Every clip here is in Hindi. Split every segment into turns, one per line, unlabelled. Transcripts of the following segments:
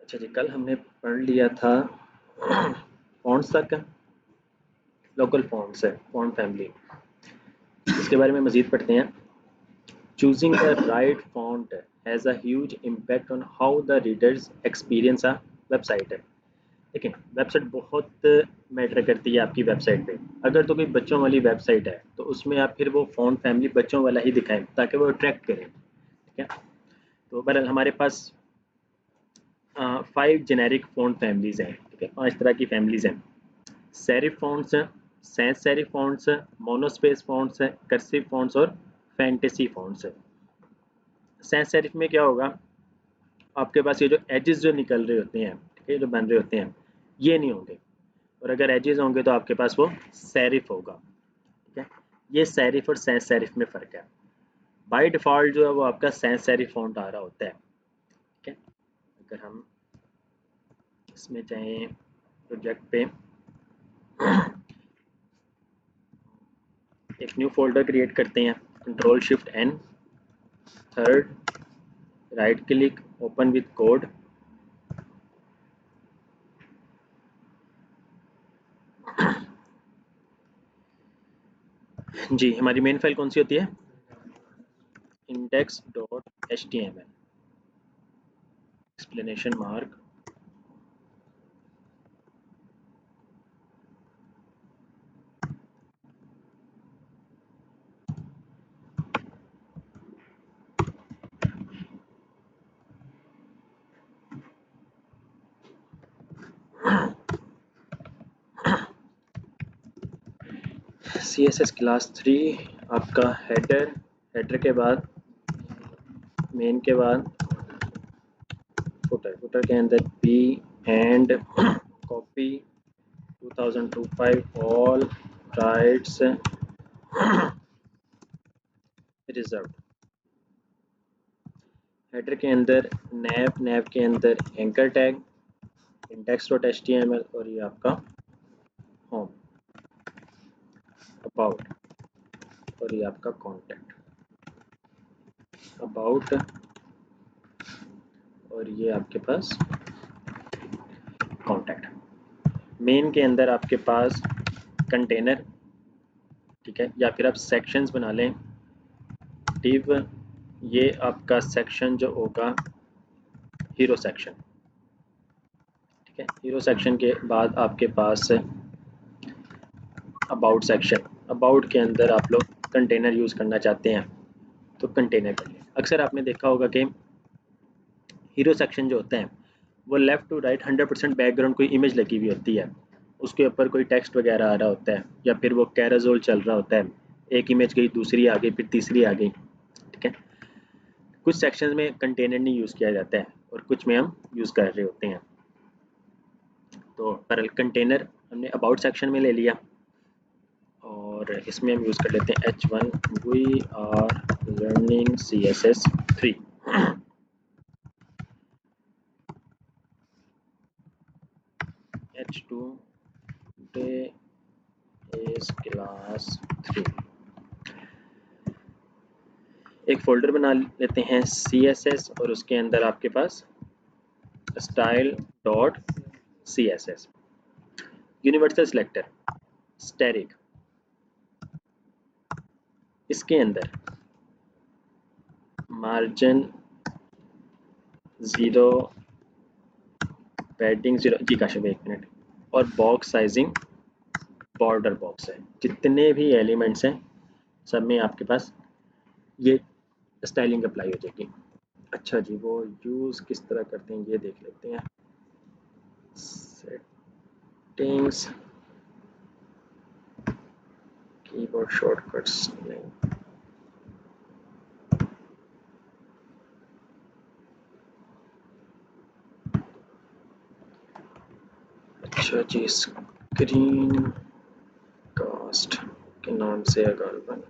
अच्छा जी, कल हमने पढ़ लिया था फ़ॉन्ट्स तक, लोकल फ़ॉन्ट्स है, फ़ॉन्ट फैमिली। इसके बारे में मज़ीद पढ़ते हैं। Choosing the right font has a huge impact on how the readers experience a website है। देखिए, वेबसाइट बहुत मैटर करती है आपकी वेबसाइट पे। अगर तो कोई बच्चों वाली वेबसाइट है तो उसमें आप फिर वो फ़ॉन्ट फैमिली बच्चों वाला ही दिखाएं ताकि वो अट्रैक्ट करें। ठीक है, तो बहरहाल हमारे पास 5 जेनेरिक फ़ॉन्ट फैमिलीज़ हैं। ठीक है, 5 तरह की फैमिलीज़ हैं। सेरिफ फ़ॉन्ट्स हैं, सैंस सेरिफ फ़ॉन्ट्स हैं, मोनोस्पेस फ़ॉन्ट्स हैं, कर्सिव फ़ॉन्ट्स और फैंटेसी फ़ॉन्ट्स हैं। सैंस सेरिफ में क्या होगा, आपके पास ये जो एजेस जो निकल रहे होते हैं, ठीक है, जो बन रहे होते हैं, ये नहीं होंगे। और अगर एजेस होंगे तो आपके पास वो सेरिफ होगा। ठीक है, ये सेरिफ और सैंस सेरिफ में फ़र्क है। बाय डिफ़ॉल्ट जो है वो आपका सैंस सेरिफ फ़ॉन्ट आ रहा होता है। ठीक है, अगर हम इसमें चाहें प्रोजेक्ट पे एक न्यू फोल्डर क्रिएट करते हैं, control shift N, third, right click, open with code. जी, हमारी मेन फाइल कौन सी होती है? index.html, explanation mark, CSS class 3 आपका हेडर, हेडर के बाद मेन के बाद फुटर, फुटर के अंदर p and copy 2025 all rights reserve. Header के अंदर नैव, नैव के अंदर एंकर टैग, index.html और ये आपका होम, अबाउट और ये आपका कॉन्टैक्ट, अबाउट और ये आपके पास कॉन्टैक्ट। मेन के अंदर आपके पास कंटेनर, ठीक है, या फिर आप सेक्शंस बना लें। डिव, ये आपका सेक्शन जो होगा हीरो सेक्शन। ठीक है, हीरो सेक्शन के बाद आपके पास अबाउट सेक्शन। अबाउट के अंदर आप लोग कंटेनर यूज़ करना चाहते हैं तो कंटेनर कर लें। अक्सर आपने देखा होगा कि हीरो सेक्शन जो होते हैं वो लेफ़्ट टू राइट 100% बैकग्राउंड कोई इमेज लगी हुई होती है, उसके ऊपर कोई टेक्स्ट वगैरह आ रहा होता है या फिर वो कैराजोल चल रहा होता है, एक इमेज गई, दूसरी आ गई, फिर तीसरी आ गई। ठीक है, कुछ सेक्शंस में कंटेनर नहीं यूज़ किया जाता है और कुछ में हम यूज़ कर रहे होते हैं। तो पर कंटेनर हमने अबाउट सेक्शन में ले लिया और इसमें हम यूज़ कर लेते हैं h1 we are learning CSS3। h2 today is class 3। एक फोल्डर बना लेते हैं CSS और उसके अंदर आपके पास style.css, यूनिवर्सल सिलेक्टर, स्टैटिक, इसके अंदर मार्जिन 0, पैडिंग 0, जी काशिफ एक मिनट, और बॉक्स साइजिंग बॉर्डर बॉक्स है। जितने भी एलिमेंट्स हैं सब में आपके पास ये स्टाइलिंग अप्लाई हो जाएगी। अच्छा जी, वो यूज़ किस तरह करते हैं ये देख लेते हैं। सेटिंग्स, कीबोर्ड शॉर्टकट्स नहीं, अच्छा जी, स्क्रीन कास्ट के नाम से है गालबन।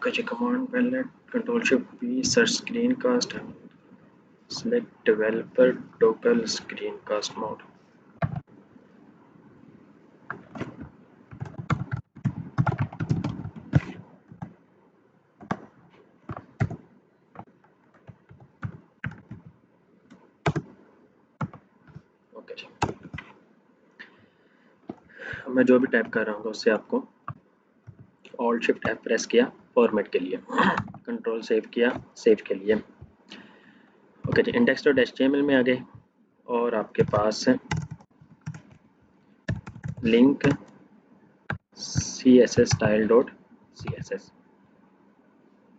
ओके जी, command palette control shift P search screen cast select developer toggle screen cast mode. Okay जी, मैं जो भी टाइप कर रहा हूँ उससे आपको ऑल्ट शिफ्ट एफ प्रेस किया फॉर्मेट के लिए, कंट्रोल सेव किया सेव के लिए। ओके जी, index.html में आ गए और आपके पास लिंक css style.css।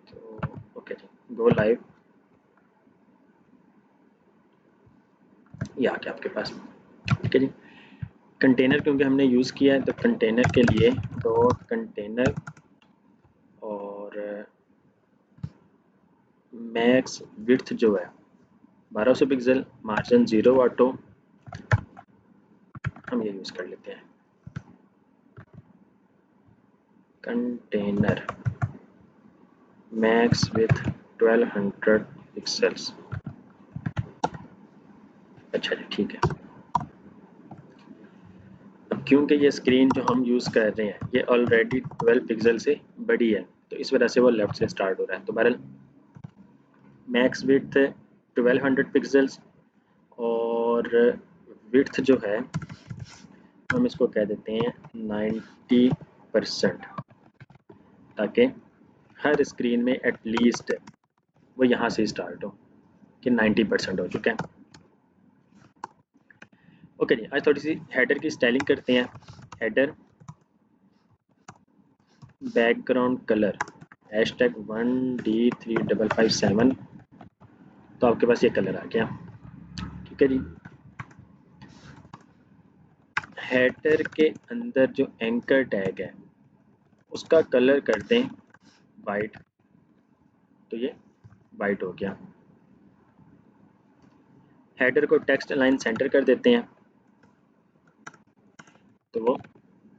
तो ओके जी, गो लाइव, ये आ गया आपके पास। ठीक है जी, कंटेनर क्योंकि हमने यूज़ किया है तो कंटेनर के लिए डॉट कंटेनर और मैक्स विड्थ जो है 1200 पिक्सल, मार्जिन 0 ऑटो, हम ये यूज़ कर लेते हैं। Container max with 1200 pixels. अच्छा जी, ठीक है। अब क्योंकि ये स्क्रीन जो हम यूज़ कर रहे हैं ये ऑलरेडी 12 पिक्सल से बड़ी है तो इस वजह से वो लेफ्ट से स्टार्ट हो रहा है। तो बहरहाल मैक्स विड्थ 1200 पिक्सल्स और विड्थ जो है हम इसको कह देते हैं 90%, ताकि हर स्क्रीन में एटलीस्ट वो यहाँ से स्टार्ट हो कि 90% हो चुका है। ओके जी, आज थोड़ी सी हेडर की स्टाइलिंग करते हैं। हेडर बैकग्राउंड कलर #1D3557, तो आपके पास ये कलर आ गया। ठीक है जी, हेडर के अंदर जो एंकर टैग है उसका कलर करते हैं वाइट, तो ये वाइट हो गया। हेडर को टेक्स्ट लाइन सेंटर कर देते हैं तो वो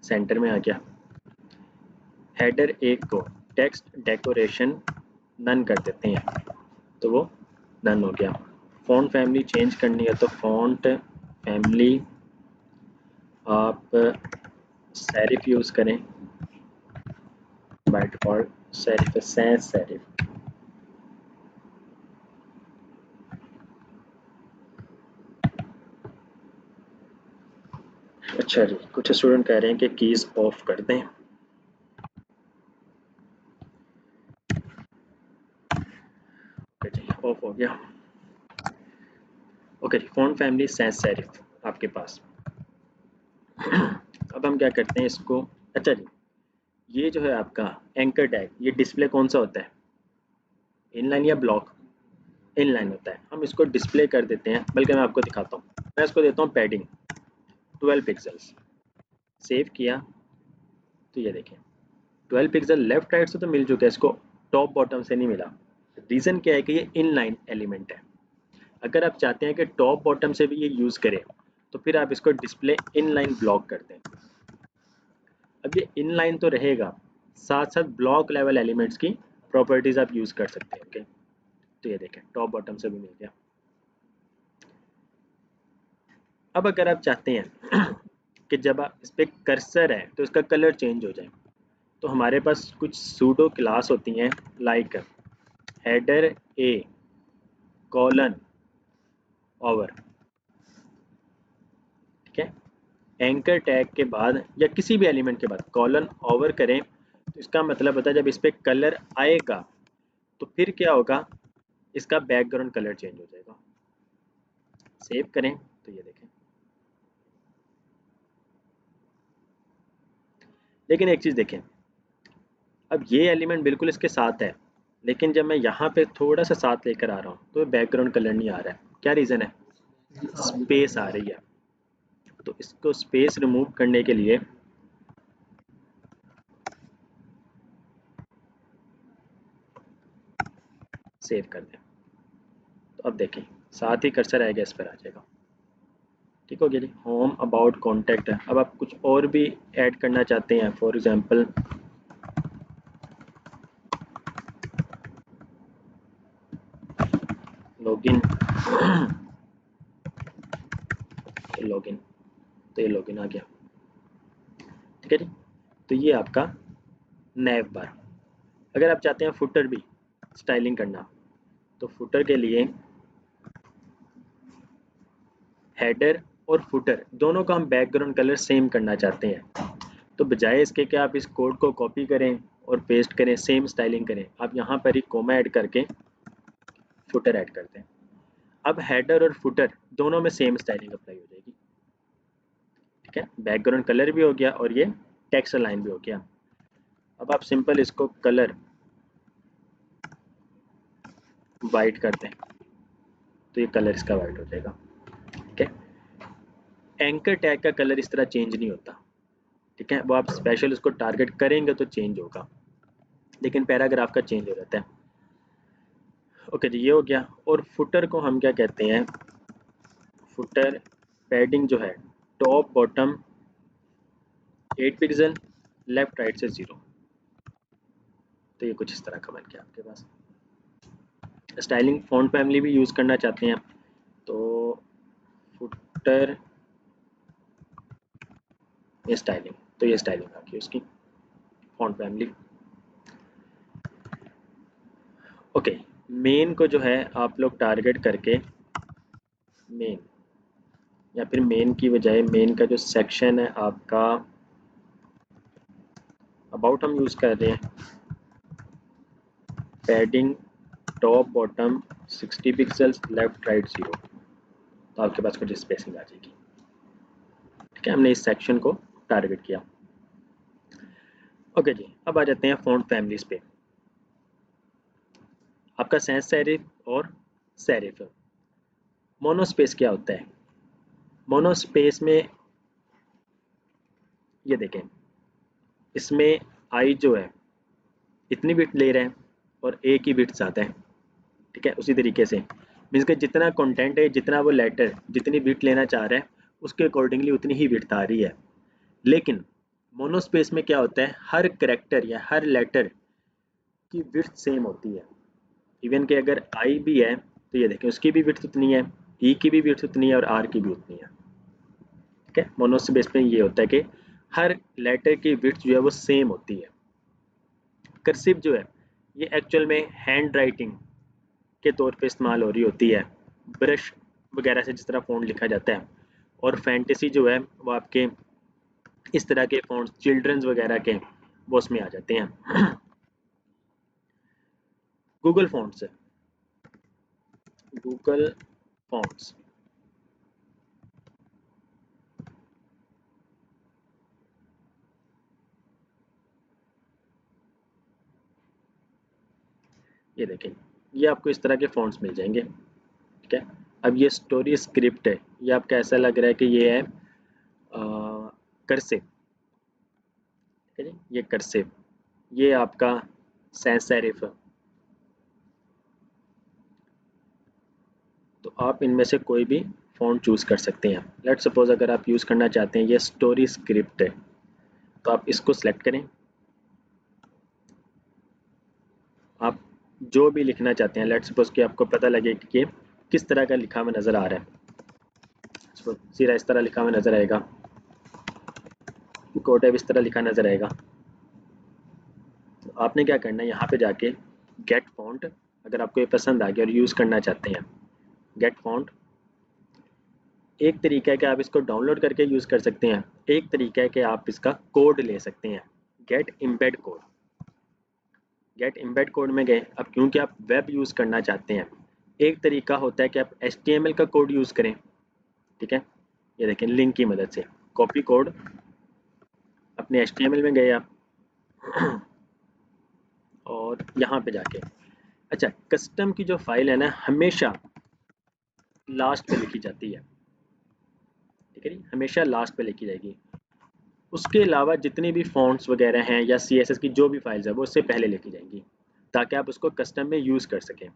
सेंटर में आ गया। हेडर 1 को टेक्स्ट डेकोरेशन नन कर देते हैं तो वो नन हो गया। फ़ॉन्ट फैमिली चेंज करनी है तो फ़ॉन्ट फैमिली आप सेरिफ यूज़ करें, by default serif sans serif. अच्छा जी, कुछ स्टूडेंट कह रहे हैं कि कीज़ ऑफ कर दें। ओके जी, ऑफ हो गया। ओके जी, फ़ॉन्ट फैमिली सैंस सेरिफ आपके पास। अब हम क्या करते हैं इसको। अच्छा जी, ये जो है आपका एंकर टैग, ये डिस्प्ले कौन सा होता है, इनलाइन या ब्लॉक? इनलाइन होता है। हम इसको डिस्प्ले कर देते हैं, बल्कि मैं आपको दिखाता हूँ। मैं इसको देता हूँ पैडिंग 12 पिक्सल्स, सेव किया तो ये देखें 12 पिक्सल लेफ्ट राइट से तो मिल चुका है, इसको टॉप बॉटम से नहीं मिला। रीज़न क्या है कि ये इनलाइन एलिमेंट है। अगर आप चाहते हैं कि टॉप बॉटम से भी ये यूज़ करें तो फिर आप इसको डिस्प्ले इनलाइन ब्लॉक कर दें। अब ये इनलाइन तो रहेगा, साथ साथ ब्लॉक लेवल एलिमेंट्स की प्रॉपर्टीज़ आप यूज़ कर सकते हैं। ओके, तो ये देखें टॉप बॉटम से भी मिल गया। अब अगर आप चाहते हैं कि जब आप इस पर कर्सर है तो इसका कलर चेंज हो जाए, तो हमारे पास कुछ सूडो क्लास होती हैं लाइक हेडर ए कॉलन ओवर। ठीक है, एंकर टैग के बाद या किसी भी एलिमेंट के बाद कॉलन ओवर करें तो इसका मतलब होता है जब इस पर कलर आएगा तो फिर क्या होगा, इसका बैकग्राउंड कलर चेंज हो जाएगा। सेव करें तो ये देखें। लेकिन एक चीज़ देखें, अब ये एलिमेंट बिल्कुल इसके साथ है, लेकिन जब मैं यहाँ पे थोड़ा सा साथ लेकर आ रहा हूँ तो बैकग्राउंड कलर नहीं आ रहा है। क्या रीज़न है? स्पेस आ रही है। तो इसको स्पेस रिमूव करने के लिए सेव कर दें, तो अब देखें साथ ही कर्सर आएगा, इस पर आ जाएगा। ठीक हो गया जी। होम अबाउट कॉन्टैक्ट है। अब आप कुछ और भी ऐड करना चाहते हैं, फॉर एग्जांपल लॉगिन लॉगिन, तो ये लॉगिन आ गया। ठीक है जी। तो ये आपका नैव बार। अगर आप चाहते हैं फुटर भी स्टाइलिंग करना, तो फुटर के लिए हेडर और फुटर दोनों का हम बैकग्राउंड कलर सेम करना चाहते हैं, तो बजाय इसके कि आप इस कोड को कॉपी करें और पेस्ट करें, सेम स्टाइलिंग करें, आप यहाँ पर ही कोमा ऐड करके फुटर ऐड करते हैं। अब हेडर और फुटर दोनों में सेम स्टाइलिंग अप्लाई हो जाएगी। ठीक है, बैकग्राउंड कलर भी हो गया और ये टेक्स्ट लाइन भी हो गया। अब आप सिंपल इसको कलर वाइट कर दें, तो ये कलर इसका वाइट हो जाएगा। ठीक है, एंकर टैग का कलर इस तरह चेंज नहीं होता। ठीक है, वो आप स्पेशल उसको टारगेट करेंगे तो चेंज होगा, लेकिन पैराग्राफ का चेंज हो जाता है। ओके जी, ये हो गया। और फुटर को हम क्या कहते हैं, फुटर पैडिंग जो है top bottom 8 pixel, left right से 0। तो ये कुछ इस तरह का बन गया आपके पास। स्टाइलिंग फॉन्ट फैमिली भी यूज़ करना चाहते हैं, तो फुटर ये स्टाइलिंग, तो ये स्टाइलिंग आ गई उसकी फॉन्ट फैमिली। ओके, मेन को जो है आप लोग टारगेट करके मेन, या फिर मेन की बजाय मेन का जो सेक्शन है आपका अबाउट हम यूज़ कर रहे हैं, padding top bottom 60 pixels, left right 0, तो आपके पास कुछ स्पेसिंग आ जाएगी। ठीक है, हमने इस सेक्शन को टारगेट किया। ओके जी, अब आ जाते हैं फॉन्ट फैमिलीज पे। आपका सैंस सेरिफ और सेरिफ। मोनोस्पेस क्या होता है? मोनोस्पेस में ये देखें, इसमें आई जो है इतनी बिट ले रहे हैं और ए की बिट ज़्यादा है। ठीक है, उसी तरीके से मीन्स कि जितना कंटेंट है, जितना वो लेटर जितनी बिट लेना चाह रहा है, उसके अकॉर्डिंगली उतनी ही बिट आ रही है। लेकिन मोनोस्पेस में क्या होता है, हर करेक्टर या हर लेटर की विड्थ सेम होती है। इवन कि अगर आई भी है तो ये देखें उसकी भी विड्थ उतनी है, ई की भी विड्थ उतनी है और आर की भी उतनी है। ठीक है, मोनोस्पेस में ये होता है कि हर लेटर की विड्थ जो है वो सेम होती है। कर्सिव जो है ये एक्चुअल में हैंड राइटिंग के तौर पे इस्तेमाल हो रही होती है, ब्रश वगैरह से जिस तरह फ़ॉन्ट लिखा जाता है। और फैंटेसी जो है वो आपके इस तरह के फ़ॉन्ट्स चिल्ड्रंस वगैरह के वो उसमें आ जाते हैं। गूगल फ़ॉन्ट्स है, गूगल फ़ॉन्ट्स ये देखें, ये आपको इस तरह के फ़ॉन्ट्स मिल जाएंगे। ठीक है, अब ये स्टोरी स्क्रिप्ट है, ये आपका ऐसा लग रहा है कि ये है कर्सिव। ठीक है जी, ये कर्सिव, ये आपका सैंस सेरिफ है। तो आप इनमें से कोई भी फ़ॉन्ट चूज़ कर सकते हैं। लेट्स सपोज अगर आप यूज़ करना चाहते हैं ये स्टोरी स्क्रिप्ट है, तो आप इसको सेलेक्ट करें। आप जो भी लिखना चाहते हैं, लेट्स सपोज कि आपको पता लगे कि ये किस तरह का लिखा हुआ नज़र आ रहा है, सीधा इस तरह लिखा हुआ नज़र आएगा, कोट है इस तरह लिखा नज़र आएगा। तो आपने क्या करना है, यहाँ पे जाके गेट फॉन्ट, अगर आपको ये पसंद आ गया और यूज़ करना चाहते हैं, गेट फॉन्ट एक तरीका है कि आप इसको डाउनलोड करके यूज़ कर सकते हैं, एक तरीका है कि आप इसका कोड ले सकते हैं, get embed code. Get embed code में गए, अब क्योंकि आप वेब यूज़ करना चाहते हैं, एक तरीका होता है कि आप HTML का कोड यूज़ करें। ठीक है, ये देखें लिंक की मदद से कॉपी कोड, अपने HTML में गए आप और यहाँ पे जाके, अच्छा कस्टम की जो फाइल है ना हमेशा लास्ट पे लिखी जाती है। ठीक है जी, हमेशा लास्ट पे लिखी जाएगी। उसके अलावा जितनी भी फॉन्ट्स वगैरह हैं या CSS की जो भी फाइल्स है वो उससे पहले लिखी जाएंगी, ताकि आप उसको कस्टम में यूज़ कर सकें।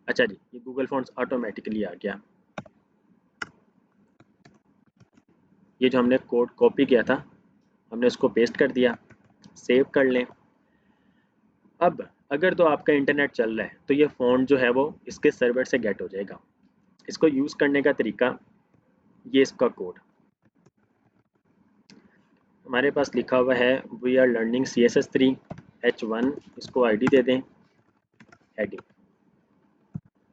अच्छा जी, ये गूगल फॉन्ट्स ऑटोमेटिकली आ गया। ये जो हमने कोड कॉपी किया था हमने उसको पेस्ट कर दिया, सेव कर लें। अब अगर तो आपका इंटरनेट चल रहा है तो ये फ़ॉन्ट जो है वो इसके सर्वर से गेट हो जाएगा। इसको यूज़ करने का तरीका, ये इसका कोड हमारे पास लिखा हुआ है, we are learning CSS3 H1, इसको आईडी दे दें, हेडिंग,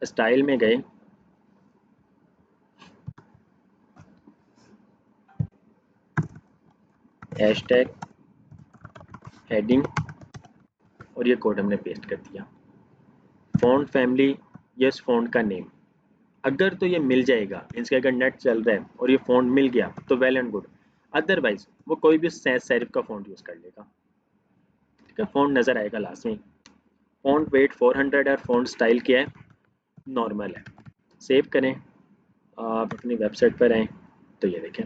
स्टाइल में गए, हैशटैग हेडिंग और ये कोड हमने पेस्ट कर दिया। फ़ॉन्ट फैमिली, ये इस फ़ॉन्ट का नेम। अगर तो ये मिल जाएगा, मीन्स कि अगर नेट चल रहा है और ये फ़ॉन्ट मिल गया तो वेल एंड गुड, अदरवाइज वो कोई भी सैंस सेरिफ का फ़ॉन्ट यूज़ कर लेगा। ठीक है, फ़ॉन्ट नज़र आएगा लास्ट में। फ़ॉन्ट वेट 400 है, फ़ॉन्ट स्टाइल क्या है, नॉर्मल है। सेव करें, आप अपनी वेबसाइट पर आएँ तो ये देखें,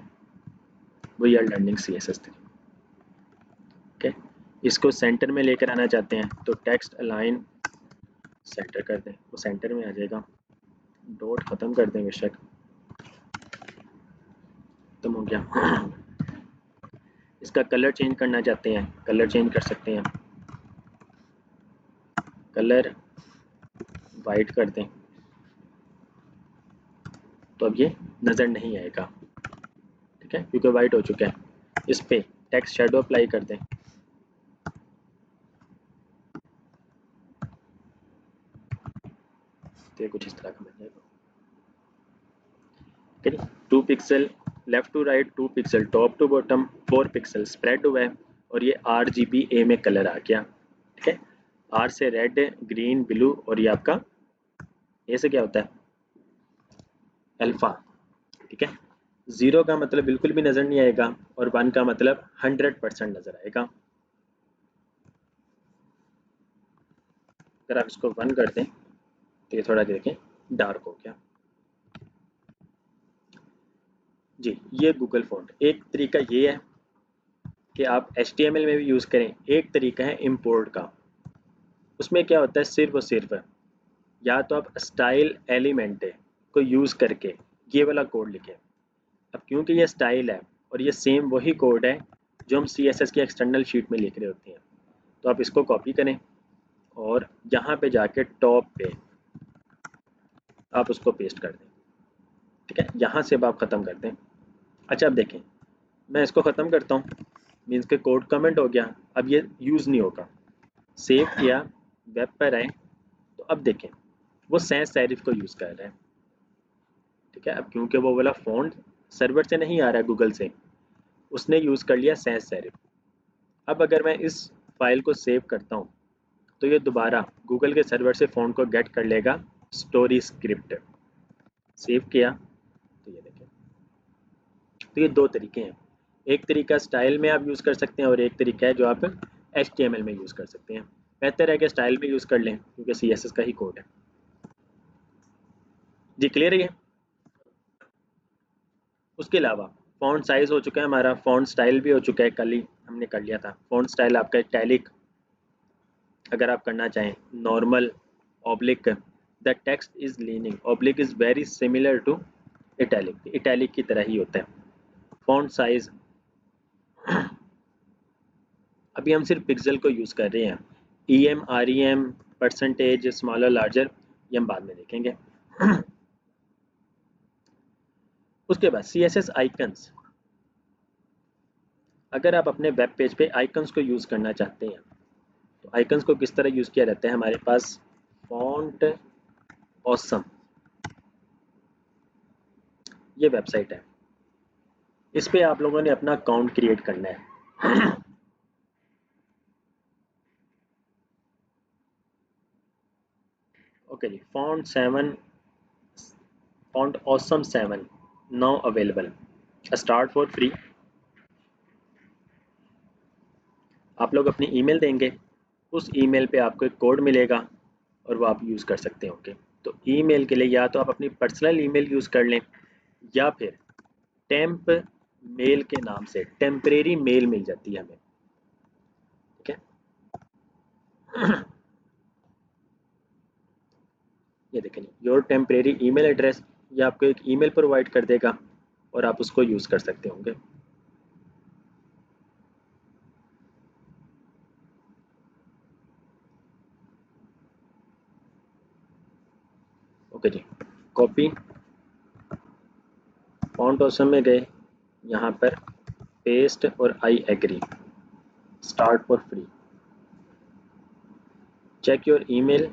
we are learning CSS3। Okay, इसको सेंटर में लेकर आना चाहते हैं तो टेक्स्ट अलाइन सेंटर कर दें, वो सेंटर में आ जाएगा। डॉट ख़त्म कर दें बेशक, खत्म हो गया। इसका कलर चेंज करना चाहते हैं, कलर चेंज कर सकते हैं, कलर वाइट कर दें तो अब ये नज़र नहीं आएगा। ठीक है, क्योंकि वाइट हो चुका है। इस पे टेक्स्ट शेडो अप्लाई कर दें, तो ये कुछ इस तरह का बन जाएगा। ठीक है, 2 pixel left to right, 2 pixel top to bottom, 4 pixel spread हुआ है और ये RGBA में कलर आ गया। ठीक है, आर से रेड, ग्रीन, ब्लू और ये आपका ए से क्या होता है, अल्फा। ठीक है, 0 का मतलब बिल्कुल भी नज़र नहीं आएगा और 1 का मतलब 100% नज़र आएगा। अगर आप इसको 1 कर दें तो ये थोड़ा देखें डार्क हो गया। जी, ये गूगल फ़ॉन्ट। एक तरीका ये है कि आप HTML में भी यूज़ करें, एक तरीका है इंपोर्ट का। उसमें क्या होता है, सिर्फ और सिर्फ या तो आप स्टाइल एलिमेंट को यूज़ करके ये वाला कोड लिखें। अब क्योंकि ये स्टाइल है और ये सेम वही कोड है जो हम CSS की एक्सटर्नल शीट में लिख रहे होते हैं, तो आप इसको कॉपी करें और यहाँ पे जाके टॉप पे आप उसको पेस्ट कर दें। ठीक है, यहाँ से अब आप ख़त्म कर दें। अच्छा, अब देखें, मैं इसको ख़त्म करता हूँ, मीन्स के कोड कमेंट हो गया, अब ये यूज़ नहीं होगा। सेव किया, वेब पर आए तो अब देखें वो सैंस सेरिफ को यूज़ कर रहा है। ठीक है, अब क्योंकि वो वाला फ़ॉन्ट सर्वर से नहीं आ रहा है, गूगल से, उसने यूज़ कर लिया सैंस सेरिफ। अब अगर मैं इस फाइल को सेव करता हूँ तो ये दोबारा गूगल के सर्वर से फ़ॉन्ट को गेट कर लेगा, स्टोरी स्क्रिप्ट। सेव किया तो ये देखें, तो ये 2 तरीके हैं। एक तरीका स्टाइल में आप यूज़ कर सकते हैं और एक तरीका है जो आप HTML में यूज़ कर सकते हैं। बेहतर है कि स्टाइल में यूज़ कर लें क्योंकि CSS का ही कोड है। जी, क्लियर है ये? उसके अलावा फ़ॉन्ट साइज़ हो चुका है हमारा, फ़ॉन्ट स्टाइल भी हो चुका है, कल ही हमने कर लिया था। फ़ॉन्ट स्टाइल आपका इटैलिक अगर आप करना चाहें, normal, oblique, the text is leaning, oblique is very similar to italic, italic की तरह ही होता है। फ़ॉन्ट साइज़ अभी हम सिर्फ पिक्सल को यूज़ कर रहे हैं, EM, REM, percentage, smaller, larger, ये हम बाद में देखेंगे। उसके बाद CSS आइकन्स, अगर आप अपने वेब पेज पे आइकन्स को यूज़ करना चाहते हैं तो आइकन्स को किस तरह यूज़ किया जाता है, हमारे पास फॉन्ट ऑसम, ये वेबसाइट है, इस पे आप लोगों ने अपना अकाउंट क्रिएट करना है। ओके जी, font awesome 7 now available, start for free. आप लोग अपनी ईमेल देंगे, उस ईमेल पे आपको एक कोड मिलेगा और वो आप यूज़ कर सकते होंगे। तो ईमेल के लिए या तो आप अपनी पर्सनल ईमेल यूज़ कर लें या फिर टेम्प मेल के नाम से टेम्परेरी मेल मिल जाती है हमें। ठीक है, ये देखें, योर टेम्परेरी ईमेल एड्रेस, ये आपको एक ईमेल प्रोवाइड कर देगा और आप उसको यूज़ कर सकते होंगे। ओके जी, कॉपी, फॉन्ट ऑसम में गए, यहाँ पर पेस्ट और I agree, start for free, check your email,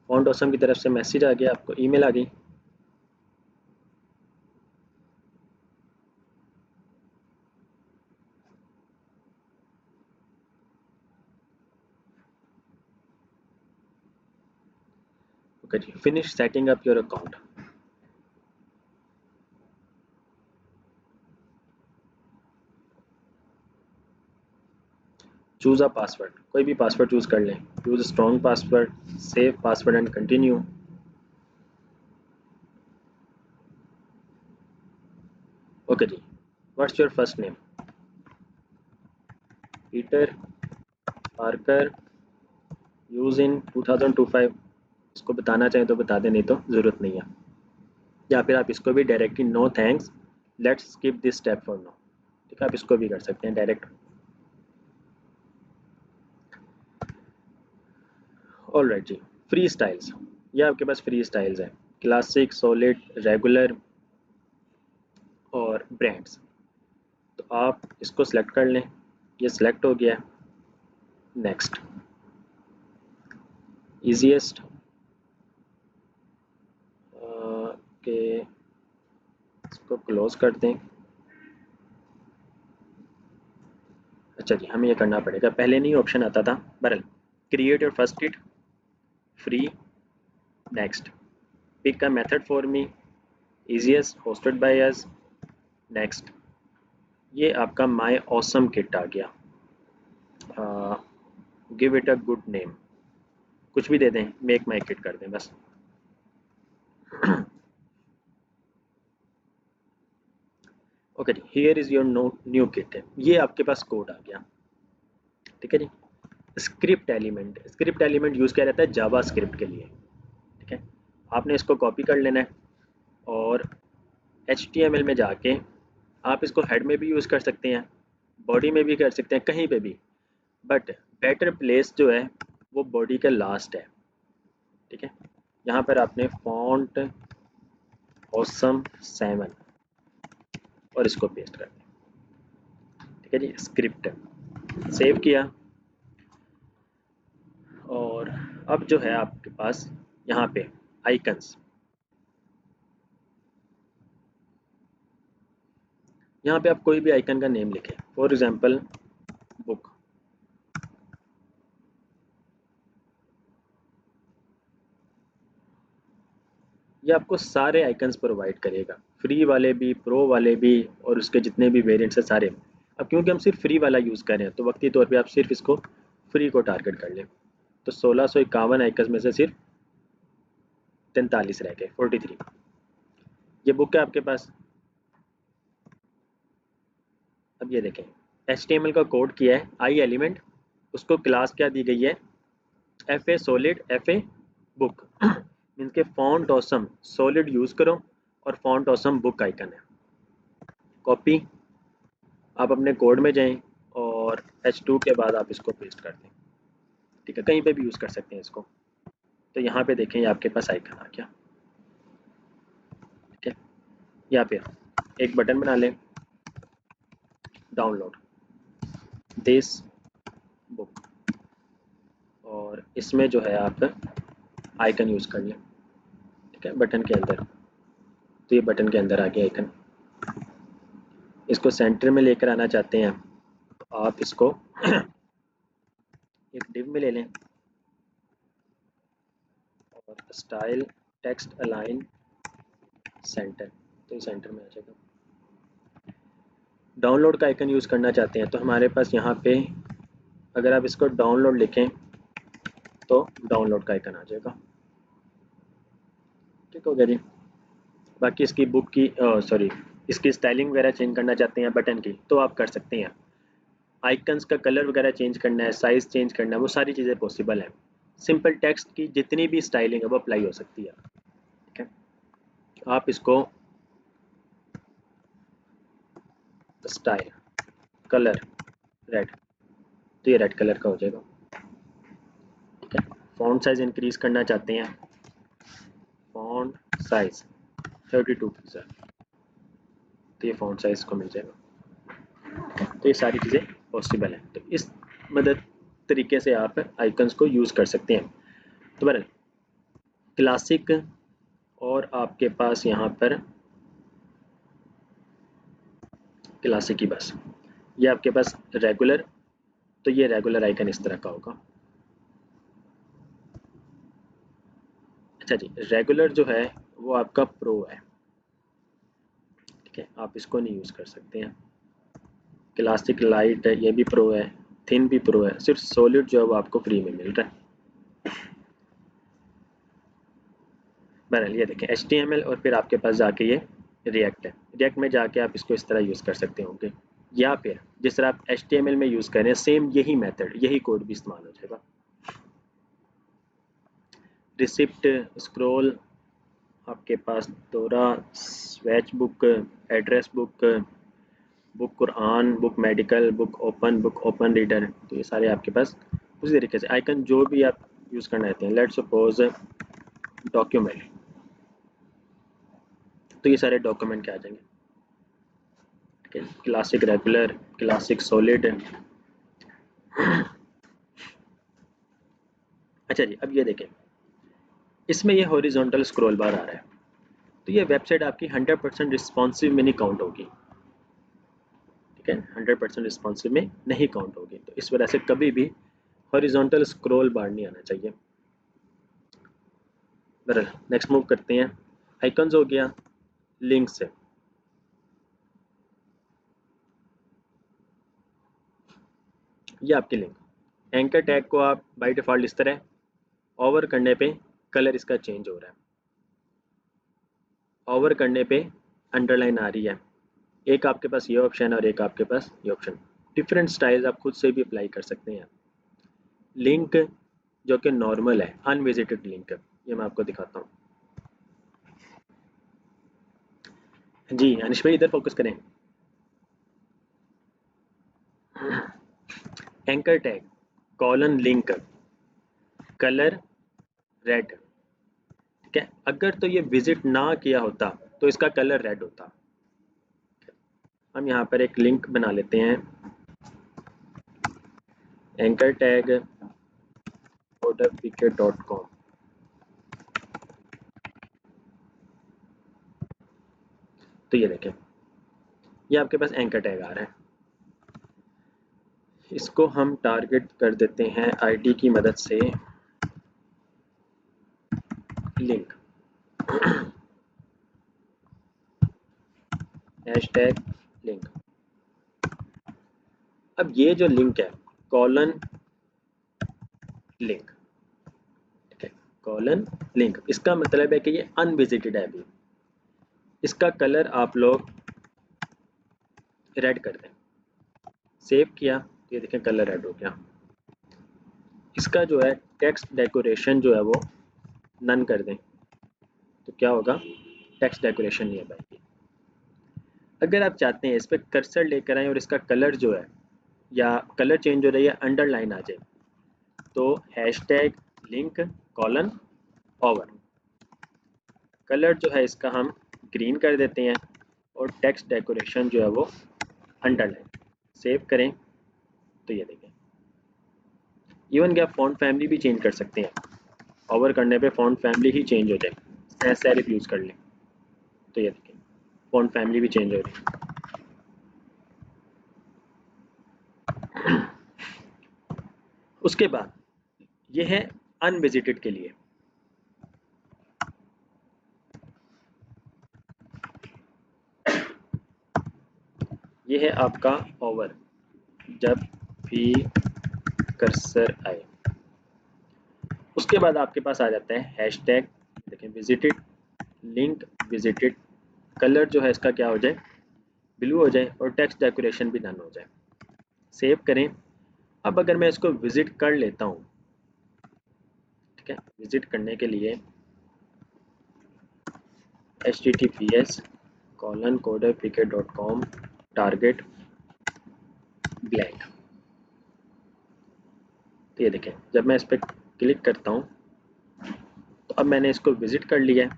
font awesome की तरफ से मैसेज आ गया, आपको ईमेल आ गई। ओके जी, finish setting up your account. Choose a password, कोई भी पासवर्ड चूज कर लें, use strong password, save password and continue. Okay जी, what's your first name? Peter Parker, use in 2025। इसको बताना चाहें तो बता दें, नहीं तो ज़रूरत नहीं है। या फिर आप इसको भी directly no thanks, let's skip this step for now, ठीक है, आप इसको भी कर सकते हैं डायरेक्ट। ऑल राइट जी, फ्री स्टाइल्स, ये आपके पास फ्री स्टाइल्स हैं, क्लासिक, सॉलिड, रेगुलर और ब्रांड्स। तो आप इसको सेलेक्ट कर लें, ये सिलेक्ट हो गया। नेक्स्ट, ईजीएस्ट के इसको क्लोज कर दें। अच्छा जी, हमें ये करना पड़ेगा, पहले नहीं ऑप्शन आता था बरल, create your first kit, free, next, pick a method for me, easiest hosted by us, next, ये आपका माई ऑसम किट आ गया, give it a good name, कुछ भी दे दें, मेक माई किट कर दें बस। ओके जी, here is your new kit है, ये आपके पास कोड आ गया, ठीक है जी। Script element, script element use किया जाता है जावा स्क्रिप्ट के लिए, ठीक है। आपने इसको कॉपी कर लेना है और HTML में जाके आप इसको हेड में भी यूज़ कर सकते हैं, बॉडी में भी कर सकते हैं, कहीं पे भी, बट बेटर प्लेस जो है वो बॉडी का लास्ट है, ठीक है। यहाँ पर आपने फॉन्ट ऑसम 7 और इसको पेस्ट कर दिया, ठीक है जी। स्क्रिप्ट सेव किया और अब जो है आपके पास यहाँ पे आइकन्स, यहाँ पे आप कोई भी आइकन का नेम लिखें, फॉर एग्जांपल बुक, ये आपको सारे आइकन्स प्रोवाइड करेगा, फ्री वाले भी, प्रो वाले भी, और उसके जितने भी वेरिएंट्स हैं सारे। अब क्योंकि हम सिर्फ फ्री वाला यूज़ कर रहे हैं तो वक्ती तौर पे आप सिर्फ इसको फ्री को टारगेट कर लें, तो 1651 आइकन्स में से सिर्फ 43 रह गए, 43। ये बुक है आपके पास। अब ये देखें, HTML का कोड किया है आई एलिमेंट, उसको क्लास क्या दी गई है, F A solid, F a book, means के फॉन्ट ऑसम सॉलिड यूज़ करो और फॉन्ट ऑसम बुक आइकन है। कॉपी, आप अपने कोड में जाएं और H2 के बाद आप इसको पेस्ट कर दें, ठीक है, कहीं पे भी यूज़ कर सकते हैं इसको। तो यहाँ पे देखें, ये आपके पास आइकन आ गया, ठीक है। यहाँ पे एक बटन बना लें, डाउनलोड दिस बुक, और इसमें जो है आप आइकन यूज़ कर लें, ठीक है, बटन के अंदर। तो ये बटन के अंदर आ गया आइकन, इसको सेंटर में लेकर आना चाहते हैं तो आप इसको एक डिव में ले लें और स्टाइल टेक्स्ट अलाइन सेंटर, तो ये सेंटर में आ जाएगा। डाउनलोड का आइकन यूज़ करना चाहते हैं तो हमारे पास यहाँ पे अगर आप इसको डाउनलोड लिखें तो डाउनलोड का आइकन आ जाएगा, ठीक हो गया जी। बाकी इसकी बुक की सॉरी, इसकी स्टाइलिंग वगैरह चेंज करना चाहते हैं बटन की तो आप कर सकते हैं, आइकन्स का कलर वगैरह चेंज करना है, साइज़ चेंज करना है, वो सारी चीज़ें पॉसिबल हैं। सिंपल टेक्स्ट की जितनी भी स्टाइलिंग है वो अप्लाई हो सकती है, ठीक है। आप इसको स्टाइल, कलर, रेड, तो ये रेड कलर का हो जाएगा। ठीक है, फॉन्ट साइज इंक्रीज करना चाहते हैं, फॉन्ट साइज 32 पिक्सल, तो ये फॉन्ट साइज को मिल जाएगा। तो ये सारी चीज़ें पॉसिबल हैं। तो इस मदद तरीके से आप आइकन्स को यूज़ कर सकते हैं। तो बहरहाल क्लासिक, और आपके पास यहाँ पर क्लासिक की बस, ये आपके पास रेगुलर, तो ये रेगुलर आइकन इस तरह का होगा। अच्छा जी, रेगुलर जो है वो आपका प्रो है, ठीक है, आप इसको नहीं यूज़ कर सकते हैं। क्लासिक लाइट है, ये भी प्रो है, थिन भी प्रो है, सिर्फ सॉलिड जो है वो आपको फ्री में मिल रहा है। बहरहाल ये देखें HTML, और फिर आपके पास जाके ये रिएक्ट है, रिएक्ट में जाके आप इसको इस तरह यूज़ कर सकते होंगे, या फिर जिस तरह आप HTML में यूज़ करें सेम यही मेथड, यही कोड भी इस्तेमाल हो जाएगा। रिसिप्ट, स्क्रॉल, आपके पास दौरा, swatchbook, address book, book Quran, book medical, book open reader, तो ये सारे आपके पास उसी तरीके से आइकन जो भी आप यूज़ करना चाहते हैं। लेट्स सपोज डॉक्यूमेंट, तो ये सारे डॉक्यूमेंट के आ जाएंगे। ठीक है, क्लासिक रेगुलर, क्लासिक सॉलिड। अच्छा जी, अब ये देखें, इसमें ये हॉरिजॉन्टल स्क्रॉल बार आ रहा है, तो ये वेबसाइट आपकी 100% रिस्पॉन्सिव में नहीं काउंट होगी। ठीक है, 100% रिस्पॉन्सिव में नहीं काउंट होगी, तो इस वजह से कभी भी हॉरिजॉन्टल स्क्रॉल बार नहीं आना चाहिए। बहरहाल नेक्स्ट मूव करते हैं, आइकन्स हो गया, लिंक से। ये आपकी लिंक, एंकर टैग को आप बाय डिफ़ॉल्ट इस तरह ओवर करने पे कलर इसका चेंज हो रहा है, ओवर करने पे अंडरलाइन आ रही है, एक आपके पास ये ऑप्शन है और एक आपके पास ये ऑप्शन। डिफरेंट स्टाइल्स आप खुद से भी अप्लाई कर सकते हैं। लिंक जो कि नॉर्मल है, अनविजिटेड लिंक, ये मैं आपको दिखाता हूँ। जी अनिश भाई इधर फोकस करें। Anchor tag, colon link, colour red. ठीक है, अगर तो ये विजिट ना किया होता तो इसका कलर रेड होता। हम यहाँ पर एक लिंक बना लेते हैं, एंकर टैग codeapk.com, तो ये देखें, ये आपके पास एंकर टैग आ रहा है। इसको हम टारगेट कर देते हैं आईडी की मदद से, लिंक हैशटैग लिंक। अब ये जो लिंक है कॉलन लिंक, ठीक है, कॉलन लिंक, इसका मतलब है कि ये अनविजिटेड है अभी, इसका कलर आप लोग रेड कर दें। सेव किया, ये देखें कलर रेड हो गया। इसका जो है टेक्स्ट डेकोरेशन जो है वो नन कर दें, तो क्या होगा, टेक्स्ट डेकोरेशन नहीं आ पाएगी। अगर आप चाहते हैं इस पर कर्सर लेकर आए और इसका कलर जो है या कलर चेंज हो रही है, अंडरलाइन आ जाए, तो hashtag link colon over, colour जो है इसका हम ग्रीन कर देते हैं और टेक्स्ट डेकोरेशन जो है वो अंडरलाइन। सेव करें, तो ये देखें, इवन कि आप फॉन्ट फैमिली भी चेंज कर सकते हैं, ओवर करने पे फॉन्ट फैमिली ही चेंज हो जाए, सैंस सेरिफ यूज़ कर लें, तो ये देखें फॉन्ट फैमिली भी चेंज हो रही है। उसके बाद ये है अनविजिटेड के लिए, ये है आपका ओवर, जब भी कर्सर आए। उसके बाद आपके पास आ जाता है हैशटैग, देखें विजिटेड, लिंक विजिटेड, कलर जो है इसका क्या हो जाए, ब्लू हो जाए और टेक्स्ट डेकोरेशन भी डन हो जाए। सेव करें। अब अगर मैं इसको विजिट कर लेता हूँ, ठीक है, विजिट करने के लिए https://codeapk.com target blank, तो ये देखें, जब मैं इस पर क्लिक करता हूँ तो अब मैंने इसको विज़िट कर लिया है।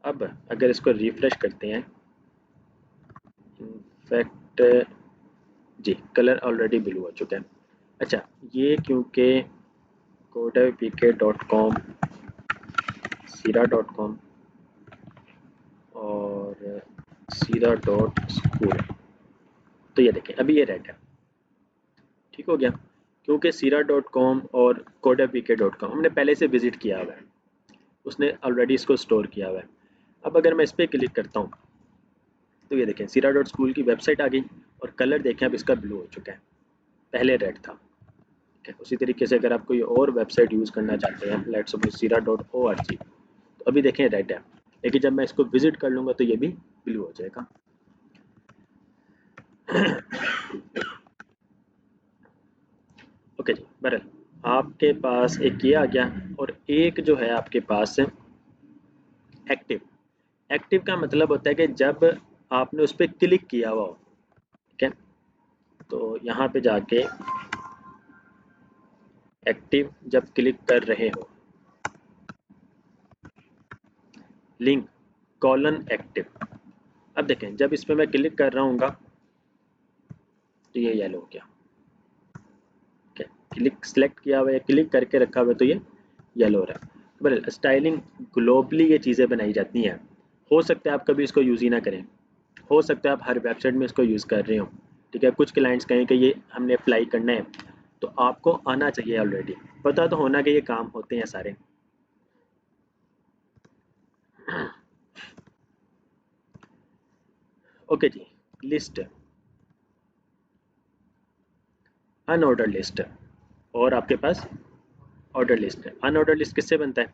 अब अगर इसको रिफ़्रेश करते हैं, इनफैक्ट जी कलर ऑलरेडी ब्लू हो चुका है। अच्छा, ये क्योंकि codapk.com, sira.com और sira.school, तो ये देखें अभी ये रेड है, ठीक हो गया, क्योंकि sira.com और codapk.com हमने पहले से विज़िट किया हुआ है, उसने ऑलरेडी इसको स्टोर किया हुआ है। अब अगर मैं इस पर क्लिक करता हूँ तो ये देखें sira.school की वेबसाइट आ गई और कलर देखें अब इसका ब्लू हो चुका है, पहले रेड था। ठीक है, उसी तरीके से अगर आप कोई और वेबसाइट यूज़ करना चाहते हैं, लेट्स सपोज sira.org, तो अभी देखें रेड है, लेकिन जब मैं इसको विज़िट कर लूँगा तो ये भी ब्लू हो जाएगा। ओके जी, बहरहाल आपके पास एक ये आ गया और एक जो है आपके पास एक्टिव। एक्टिव का मतलब होता है कि जब आपने उस पर क्लिक किया हुआ हो, ठीक है, तो यहाँ पे जाके एक्टिव जब क्लिक कर रहे हो, लिंक कॉलन एक्टिव। अब देखें जब इस पर मैं क्लिक कर रहा हूँ तो ये येलो हो गया, ठीक है, क्लिक सेलेक्ट किया हुआ है, क्लिक करके रखा हुआ है तो ये येलो हो रहा है। बहरहाल स्टाइलिंग ग्लोबली ये चीज़ें बनाई जाती हैं, हो सकता है आप कभी इसको यूज़ ही ना करें, हो सकता है आप हर वेबसाइट में इसको यूज़ कर रहे हो, ठीक है, कुछ क्लाइंट्स कहें कि ये हमने अप्लाई करना है, तो आपको आना चाहिए ऑलरेडी, पता तो होना कि ये काम होते हैं सारे। ओके जी, लिस्ट, अनऑर्डर लिस्ट और आपके पास ऑर्डर लिस्ट है। अनऑर्डर लिस्ट किससे बनता है?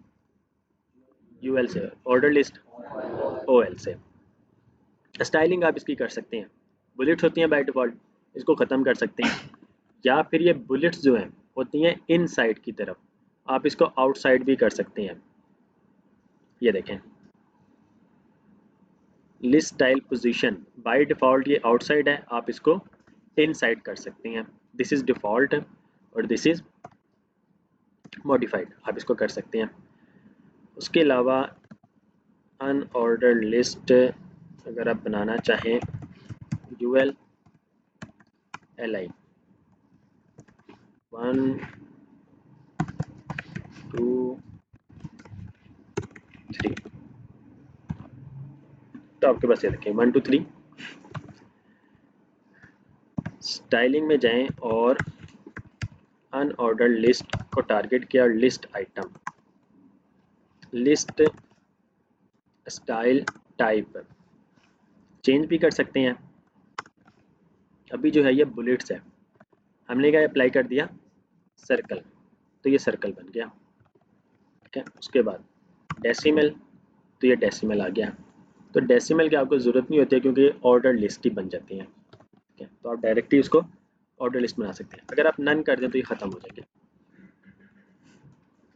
यूएल से। ऑर्डर लिस्ट ओएल से। स्टाइलिंग आप इसकी कर सकते हैं, बुलेट्स होती हैं बाय डिफ़ॉल्ट, इसको ख़त्म कर सकते हैं, या फिर ये बुलेट्स जो हैं होती हैं इनसाइड की तरफ, आप इसको आउटसाइड भी कर सकते हैं। ये देखें list style position, by default ये आउटसाइड है, आप इसको इनसाइड कर सकते हैं। दिस इज़ डिफ़ॉल्ट और दिस इज़ मॉडिफाइड, आप इसको कर सकते हैं। उसके अलावा अनऑर्डर्ड लिस्ट अगर आप बनाना चाहें, यूएल एल आई 1 2 3, तो आपके पास ये रखें 1 2 3, स्टाइलिंग में जाएं और अनऑर्डर्ड लिस्ट को टारगेट किया, list item, list style type change भी कर सकते हैं। अभी जो है ये बुलेट्स है, हमने क्या अप्लाई कर दिया सर्कल, तो ये सर्कल बन गया, ठीक है। उसके बाद डेसिमल, तो ये डेसिमल आ गया, तो डेसिमल की आपको ज़रूरत नहीं होती है क्योंकि ऑर्डर लिस्ट ही बन जाती हैं, ठीक है, तो आप डायरेक्टली उसको ऑर्डर लिस्ट बना सकते हैं। अगर आप नन कर दें तो ये ख़त्म हो जाएगी,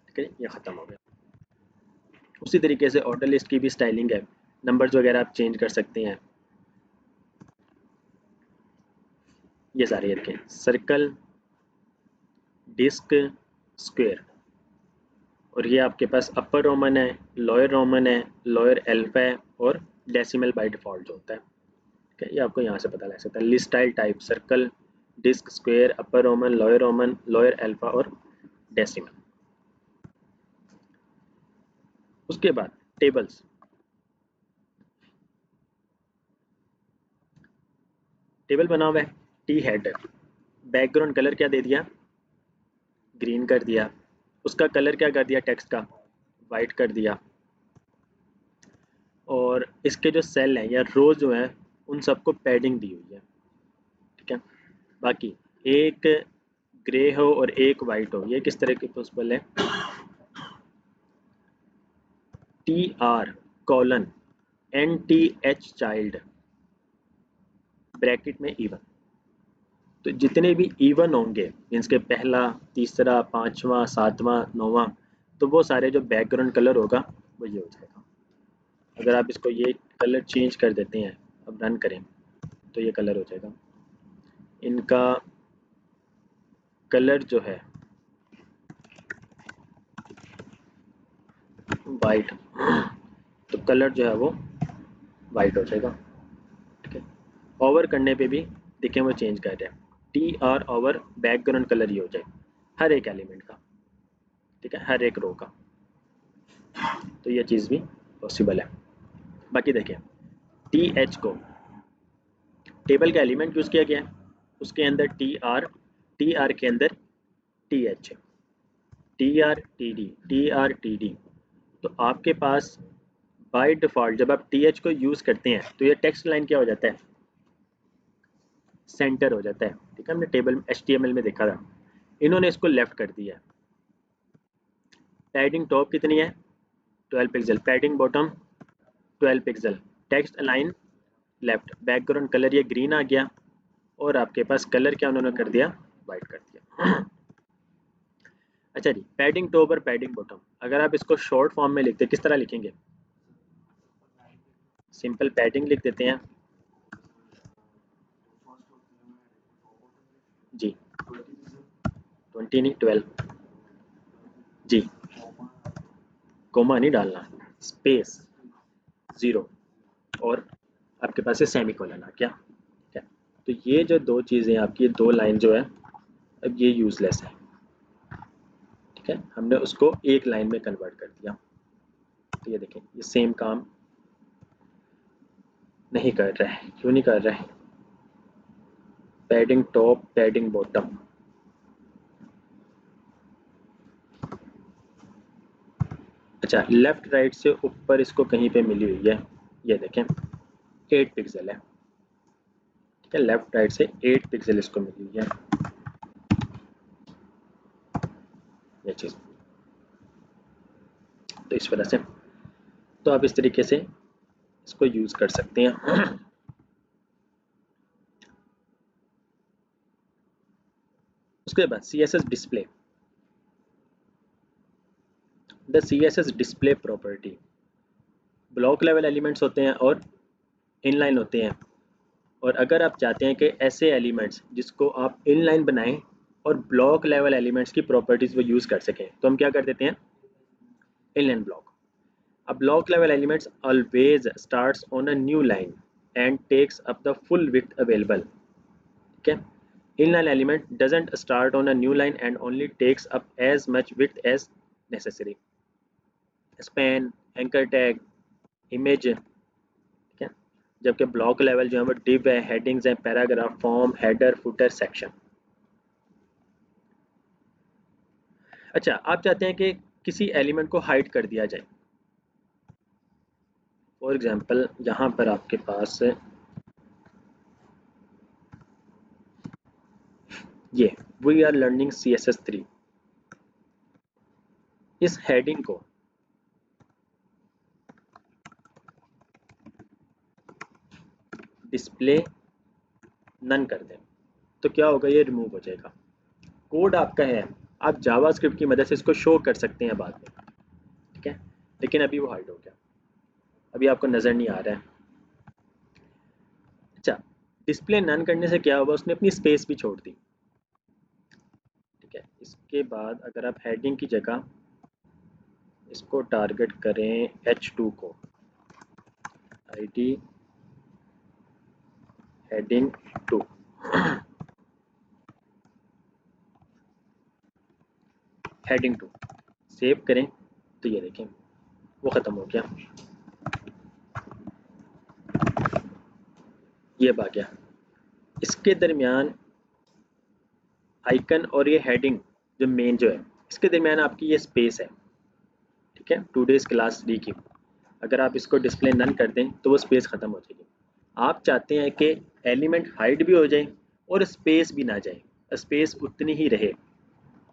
ठीक है, ये ख़त्म हो गया। उसी तरीके से ऑर्डर लिस्ट की भी स्टाइलिंग है, नंबर्स वगैरह आप चेंज कर सकते हैं। ये सारे रखें, सर्कल, डिस्क, स्क्वायर, और ये आपके पास अपर रोमन है, रोमन है, लोअर अल्फा है और डेसिमल बाय डिफ़ॉल्ट जो होता है, ठीक है, ये आपको यहाँ से पता लग सकता है। List style type circle, disc, square, upper roman, lower alpha और डेसिमल। उसके बाद टेबल्स, टेबल बना हुआ है, टी हेड, बैकग्राउंड कलर क्या दे दिया, ग्रीन कर दिया, उसका कलर क्या कर दिया टेक्स्ट का, वाइट कर दिया, और इसके जो सेल हैं या रो जो हैं उन सबको पैडिंग दी हुई है, ठीक है। बाकी एक ग्रे हो और एक वाइट हो, ये किस तरह की पॉसिबल है, TR colon NTH child bracket में इवन, तो जितने भी इवन होंगे मीन्स के पहला, तीसरा, पांचवा, सातवां, नौवां, तो वो सारे जो बैकग्राउंड कलर होगा वो ये हो जाएगा। अगर आप इसको ये कलर चेंज कर देते हैं, अब रन करें तो ये कलर हो जाएगा। इनका कलर जो है वाइट, तो कलर जो है वो वाइट हो जाएगा। ठीक है, ओवर करने पे भी देखें वो चेंज कर रहे हैं, T R over background colour ये हो जाए हर एक एलिमेंट का। ठीक है, हर एक रो का, तो ये चीज़ भी पॉसिबल है। बाकी देखें, टी एच को टेबल का एलिमेंट यूज़ किया गया है, उसके अंदर टी आर के अंदर T H, T R T D. तो आपके पास बाय डिफ़ॉल्ट जब आप टी एच को यूज़ करते हैं तो ये टेक्स्ट लाइन क्या हो जाता है, सेंटर हो जाता है। ठीक है, हमने टेबल HTML में देखा था, इन्होंने इसको लेफ्ट कर दिया है। पैडिंग टॉप कितनी है, 12 pixel, padding bottom 12 pixel, text align left, background colour ये ग्रीन आ गया, और आपके पास कलर क्या उन्होंने कर दिया, वाइट कर दिया। अच्छा जी, पैडिंग टॉप और पैडिंग बॉटम, अगर आप इसको शॉर्ट फॉर्म में लिखते किस तरह लिखेंगे, सिंपल पैडिंग लिख देते हैं जी, 20 नहीं 12 जी, कोमा नहीं डालना, स्पेस 0, और आपके पास है सेमी कॉलन आ गया। ठीक है, तो ये जो दो चीज़ें आपकी, दो लाइन जो है अब ये यूजलेस है। ठीक है, हमने उसको एक लाइन में कन्वर्ट कर दिया। तो ये देखें, ये सेम काम नहीं कर रहा है, क्यों नहीं कर रहा है, पैडिंग टॉप पैडिंग बॉटम, अच्छा लेफ्ट राइट से ऊपर इसको कहीं पे मिली हुई है, ये देखें 8 पिक्सल है। ठीक है, लेफ्ट राइट से 8 पिक्सल इसको मिली हुई है, ये चीज़, तो इस वजह से तो आप इस तरीके से इसको यूज़ कर सकते हैं। उसके बाद CSS display, the CSS display property, block level elements होते हैं और इनलाइन होते हैं, और अगर आप चाहते हैं कि ऐसे एलिमेंट्स जिसको आप इनलाइन बनाएं और ब्लॉक लेवल एलिमेंट्स की प्रॉपर्टीज वो यूज़ कर सकें, तो हम क्या कर देते हैं, inline block. A block level element always starts on a new line and takes up the full width available. Okay, inline element doesn't start on a new line and only takes up as much width as necessary. Span, anchor tag, image, ठीक है, जबकि ब्लॉक लेवल जो है वो div है, headings है, paragraph, form, header, footer, section. अच्छा, आप चाहते हैं कि किसी एलिमेंट को हाइड कर दिया जाए, फॉर एग्जांपल यहाँ पर आपके पास ये वी आर लर्निंग CSS3, इस हेडिंग को डिस्प्ले नन कर दें तो क्या होगा, ये रिमूव हो जाएगा। कोड आपका है, आप जावास्क्रिप्ट की मदद से इसको शो कर सकते हैं बाद में। ठीक है, लेकिन अभी वो हाइड हो गया, अभी आपको नज़र नहीं आ रहा है। अच्छा, डिस्प्ले नन करने से क्या होगा, उसने अपनी स्पेस भी छोड़ दी। ठीक है, इसके बाद अगर आप हेडिंग की जगह इसको टारगेट करें H2 को, ID हेडिंग 2, हेडिंग 2 सेव करें, तो ये देखें वो ख़त्म हो गया, ये आ गया। इसके दरमियान आइकन और ये हेडिंग जो मेन जो है, इसके दरमियान आपकी ये स्पेस है। ठीक है, टूडेज क्लास डी की, अगर आप इसको डिस्प्ले नन कर दें तो वो स्पेस ख़त्म हो जाएगी। आप चाहते हैं कि एलिमेंट हाइड भी हो जाए और स्पेस भी ना जाए, स्पेस उतनी ही रहे,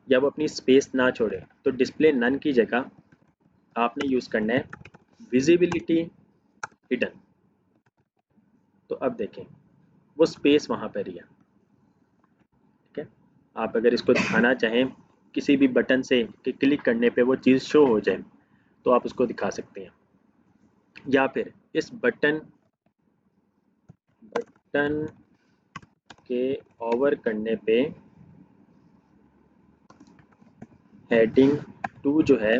या वो अपनी स्पेस ना छोड़े, तो डिस्प्ले नन की जगह आपने यूज़ करना है विजिबिलिटी हिडन। तो अब देखें वो स्पेस वहाँ पर ही है। ठीक है, आप अगर इसको दिखाना चाहें किसी भी बटन से कि क्लिक करने पे वो चीज़ शो हो जाए, तो आप उसको दिखा सकते हैं, या फिर इस बटन के ओवर करने पे हेडिंग 2 जो है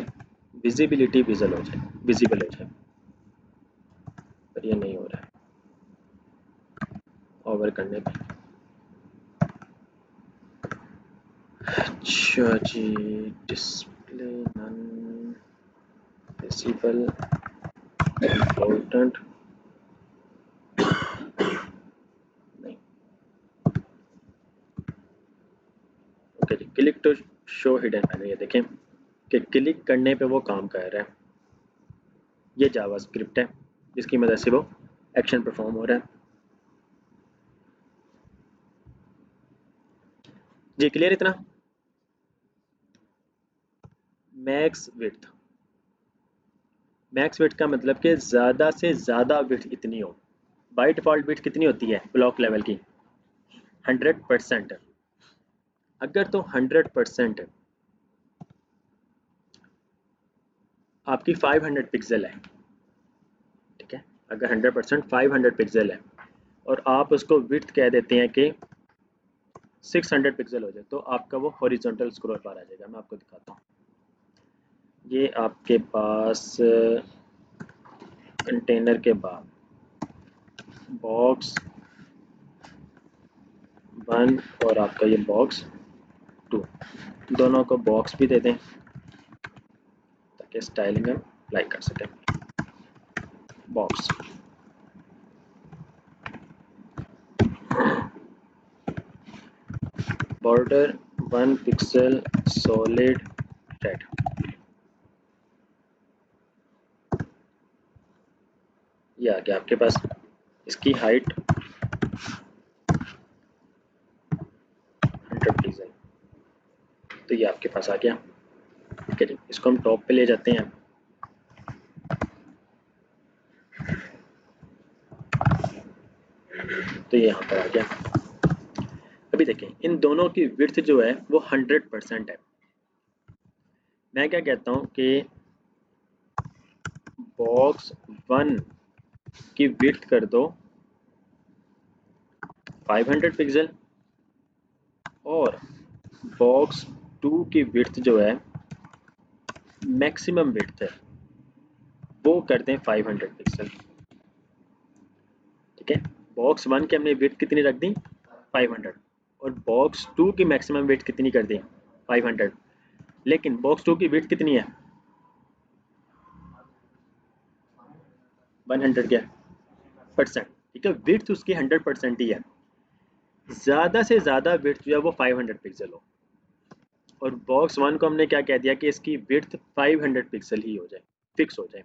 विजिबिलिटी विजिबल हो जाए, पर ये नहीं हो रहा है ओवर करने पे। अच्छा जी, डिस्प्ले नॉन विजिबल इम्पोर्टेंट नहीं। ओके जी, click to show hidden menu, ये देखें कि क्लिक करने पे वो काम कर रहा है। ये जावास्क्रिप्ट है जिसकी मदद से वो एक्शन परफॉर्म हो रहा है। जी क्लियर इतना? मैक्स विड्थ, मैक्स विड्थ का मतलब कि ज़्यादा से ज़्यादा विड्थ इतनी हो। बाय डिफ़ॉल्ट विड्थ कितनी होती है ब्लॉक लेवल की? 100%। अगर तो 100% आपकी 500 पिक्सल है, ठीक है, अगर 100% 500 पिक्सल है और आप उसको विड्थ कह देते हैं कि 600 पिक्सल हो जाए, तो आपका वो हॉरिजॉन्टल स्क्रॉल बार आ जाएगा। मैं आपको दिखाता हूँ। ये आपके पास कंटेनर के बाद बॉक्स 1 और आपका ये बॉक्स 2, दोनों को बॉक्स भी दे दें ताकि स्टाइलिंग हम अप्लाई कर सकें। Box border 1 pixel solid red. ये आ गया आपके पास। इसकी हाइट 100 पिक्सल, तो ये आपके पास आ गया। ठीक है जी, इसको हम टॉप पे ले जाते हैं। तो ये यहाँ पर आ गया। अभी देखें इन दोनों की विड्थ जो है वो 100% है। मैं क्या कहता हूँ कि बॉक्स 1 की विड्थ कर दो 500 पिक्सल और बॉक्स 2 की विड्थ जो है मैक्सिमम विड्थ है वो कर दें 500 पिक्सल। ठीक है, बॉक्स 1 की हमने विड्थ कितनी रख दी 500 और बॉक्स 2 की मैक्सिमम विड्थ कितनी कर दी 500। लेकिन बॉक्स 2 की विड्थ कितनी है 100 क्या परसेंट। ठीक है, विड्थ उसकी 100% ही है। ज़्यादा से ज़्यादा विड्थ जो है वो 500 पिक्सल हो और बॉक्स 1 को हमने क्या कह दिया कि इसकी विड्थ 500 पिक्सल ही हो जाए, फिक्स हो जाए।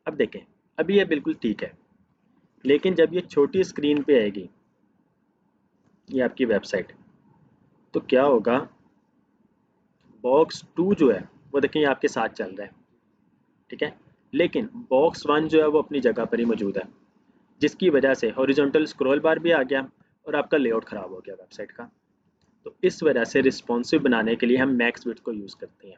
अब देखें, अभी ये बिल्कुल ठीक है, लेकिन जब ये छोटी स्क्रीन पे आएगी, ये आपकी वेबसाइट, तो क्या होगा, बॉक्स 2 जो है वो देखें ये आपके साथ चल रहा है, ठीक है, लेकिन बॉक्स 1 जो है वो अपनी जगह पर ही मौजूद है, जिसकी वजह से हॉरिजॉन्टल स्क्रॉल बार भी आ गया और आपका लेआउट ख़राब हो गया वेबसाइट का। तो इस वजह से रिस्पॉन्सिव बनाने के लिए हम मैक्स विड्थ को यूज़ करते हैं।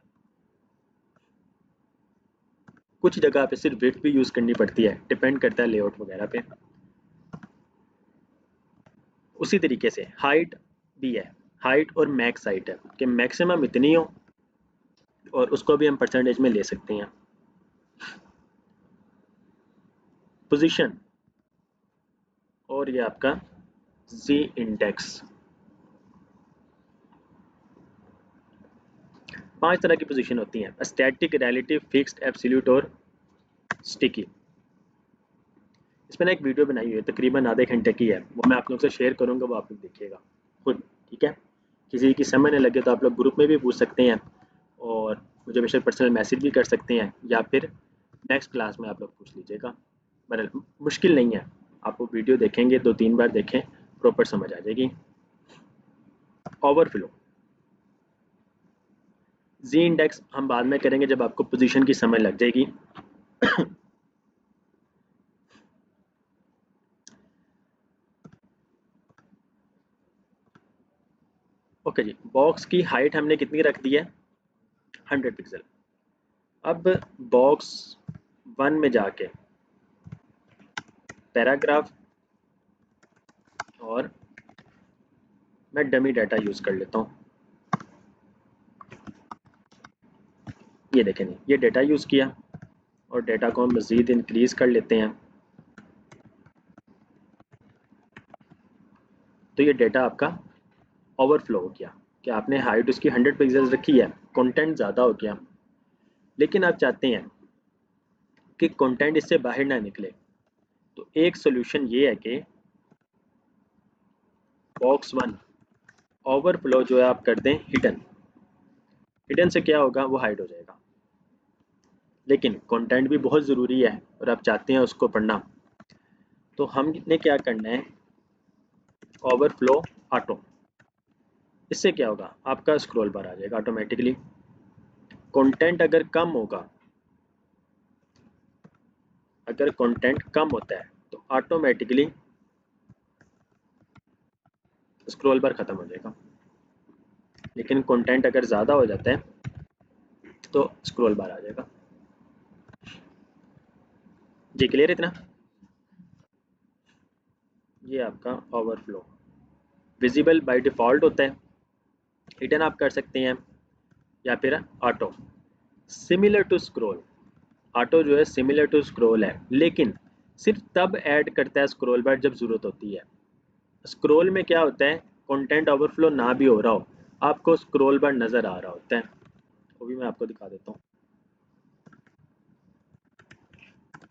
कुछ जगह पे सिर्फ विड्थ भी यूज़ करनी पड़ती है, डिपेंड करता है लेआउट वगैरह पे। उसी तरीके से हाइट भी है, हाइट और मैक्स हाइट है कि मैक्सिमम इतनी हो और उसको भी हम परसेंटेज में ले सकते हैं। पोजीशन और ये आपका जी इंडेक्स, 5 तरह की पोजीशन होती हैं: स्टैटिक, रिलेटिव, फिक्स्ड, एब्सोल्यूट और स्टिकी। इसमें ना एक वीडियो बनाई हुई है, तकरीबन आधे घंटे की है, वो मैं आप लोग से शेयर करूंगा, वो आप लोग देखिएगा खुद। ठीक है, किसी की समझ नहीं लगे तो आप लोग ग्रुप में भी पूछ सकते हैं और मुझे बेशक पर्सनल मैसेज भी कर सकते हैं या फिर नेक्स्ट क्लास में आप लोग पूछ लीजिएगा। मतलब मुश्किल नहीं है, आप वो वीडियो देखेंगे 2-3 बार देखें, प्रॉपर समझ आ जाएगी। ओवरफ्लो, जी इंडेक्स हम बाद में करेंगे जब आपको पोजीशन की समझ लग जाएगी। ओके जी, बॉक्स की हाइट हमने कितनी रख दी है 100 पिक्सल। अब बॉक्स 1 में जाके पैराग्राफ और मैं डमी डाटा यूज़ कर लेता हूँ। ये देखें नहीं, ये डेटा यूज़ किया और डेटा को हम मज़ीद इंक्रीज़ कर लेते हैं। तो ये डेटा आपका ओवरफ्लो हो गया कि आपने हाइट उसकी 100 पिक्सल्स रखी है, कंटेंट ज़्यादा हो गया, लेकिन आप चाहते हैं कि कंटेंट इससे बाहर ना निकले। तो एक सोल्यूशन ये है कि बॉक्स 1 ओवरफ्लो जो है आप कर दें हिडन। हिडन से क्या होगा, वो हाइड हो जाएगा, लेकिन कंटेंट भी बहुत ज़रूरी है और आप चाहते हैं उसको पढ़ना। तो हमने क्या करना है, ओवरफ्लो ऑटो। इससे क्या होगा, आपका स्क्रॉल बार आ जाएगा ऑटोमेटिकली। कंटेंट अगर कम होगा, अगर कंटेंट कम होता है तो ऑटोमेटिकली स्क्रॉल बार ख़त्म हो जाएगा, लेकिन कंटेंट अगर ज़्यादा हो जाता है तो स्क्रॉल बार आ जाएगा। जी क्लियर इतना? ये आपका ओवरफ्लो विजिबल बाय डिफ़ॉल्ट होता है, हिडन आप कर सकते हैं या फिर auto. Similar to scroll, auto जो है सिमिलर टू स्क्रॉल है, लेकिन सिर्फ तब ऐड करता है स्क्रॉल बार जब ज़रूरत होती है। स्क्रॉल में क्या होता है, कंटेंट ओवरफ्लो ना भी हो रहा हो, आपको स्क्रॉल बार नज़र आ रहा होता है। वो भी मैं आपको दिखा देता हूँ।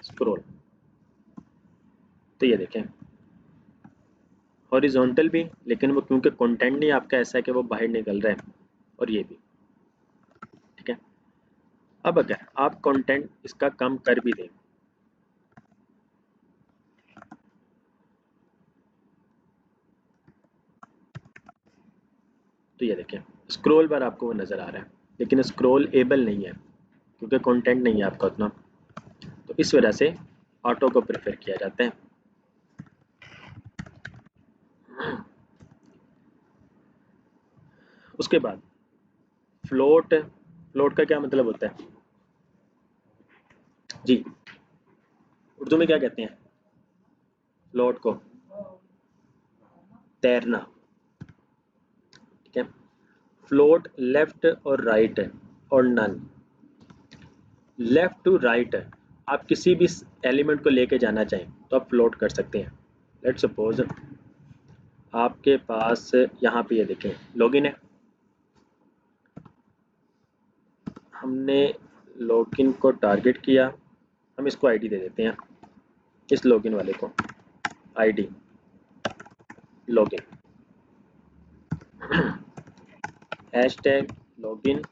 स्क्रॉल, तो ये देखें हॉरिजॉन्टल भी, लेकिन वो क्योंकि कंटेंट नहीं आपका ऐसा है कि वो बाहर निकल रहा है, और ये भी ठीक है। अब अगर आप कंटेंट इसका कम कर भी दें, तो ये देखें स्क्रॉल बार आपको वो नज़र आ रहा है, लेकिन स्क्रॉल एबल नहीं है क्योंकि कंटेंट नहीं है आपका उतना। तो इस वजह से ऑटो को प्रेफर किया जाता है। उसके बाद फ्लोट, फ्लोट का क्या मतलब होता है जी, उर्दू में क्या कहते हैं फ्लोट को? तैरना, ठीक है। फ्लोट लेफ्ट और राइट है और नन। लेफ्ट टू राइट है, आप किसी भी एलिमेंट को लेके जाना चाहें तो आप फ्लोट कर सकते हैं। लेट्स सपोज आपके पास यहाँ पे ये देखें लॉगिन है, हमने लॉगिन को टारगेट किया, हम इसको आईडी दे देते हैं, इस लॉगिन वाले को ID login, hashtag login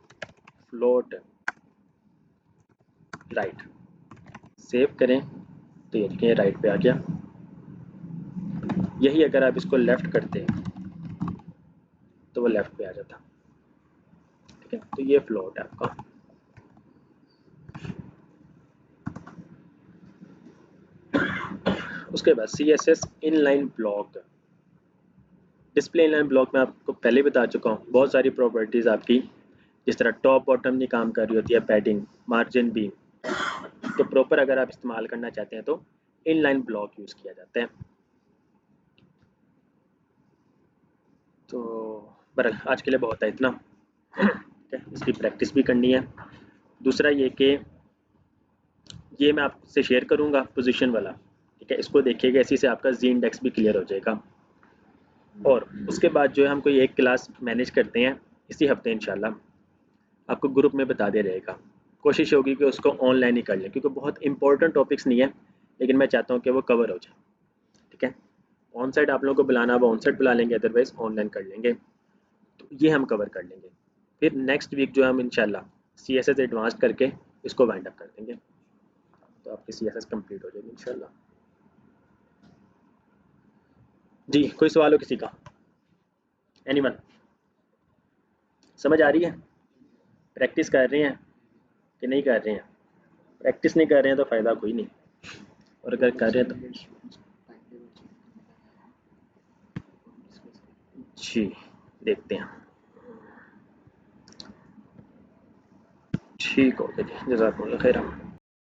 float right. Save करें तो ये देखें राइट पे आ गया। यही अगर आप इसको लेफ्ट करते तो वो लेफ्ट पे आ जाता, ठीक है। तो ये फ्लोट है आपका। उसके बाद CSS inline block, display inline block में आपको पहले बता चुका हूँ, बहुत सारी प्रॉपर्टीज़ आपकी जिस तरह टॉप बॉटम नहीं काम कर रही होती है, पैडिंग मार्जिन भी, तो प्रॉपर अगर आप इस्तेमाल करना चाहते हैं तो इनलाइन ब्लॉक यूज़ किया जाता है। तो बहरहाल आज के लिए बहुत है इतना, ठीक है। इसकी प्रैक्टिस भी करनी है। दूसरा ये कि ये मैं आपसे शेयर करूँगा पोजीशन वाला, ठीक है, इसको देखिएगा, इसी से आपका जी इंडेक्स भी क्लियर हो जाएगा। और उसके बाद जो है हम कोई एक क्लास मैनेज करते हैं इसी हफ्ते इंशाल्लाह, आपको ग्रुप में बता दे रहेगा। कोशिश होगी कि उसको ऑनलाइन ही कर लें क्योंकि बहुत इंपॉर्टेंट टॉपिक्स नहीं है, लेकिन मैं चाहता हूँ कि वो कवर हो जाए, ठीक है। ऑन साइड आप लोगों को बुलाना हो ऑन साइड बुला लेंगे, अदरवाइज ऑनलाइन कर लेंगे। तो ये हम कवर कर लेंगे। फिर नेक्स्ट वीक जो है हम इंशाल्लाह CSS एडवांस करके इसको वाइंड अप कर देंगे, तो आपकी CSS कंप्लीट हो जाएगी इंशाल्लाह। जी कोई सवाल हो किसी का? एनीवन? समझ आ रही है? प्रैक्टिस कर रहे हैं कि नहीं कर रहे हैं? प्रैक्टिस नहीं कर रहे हैं तो फ़ायदा कोई नहीं, और अगर कर रहे हैं तो जी देखते हैं। ठीक हो गया जी, जज़ाकुमुल्लाह खैर।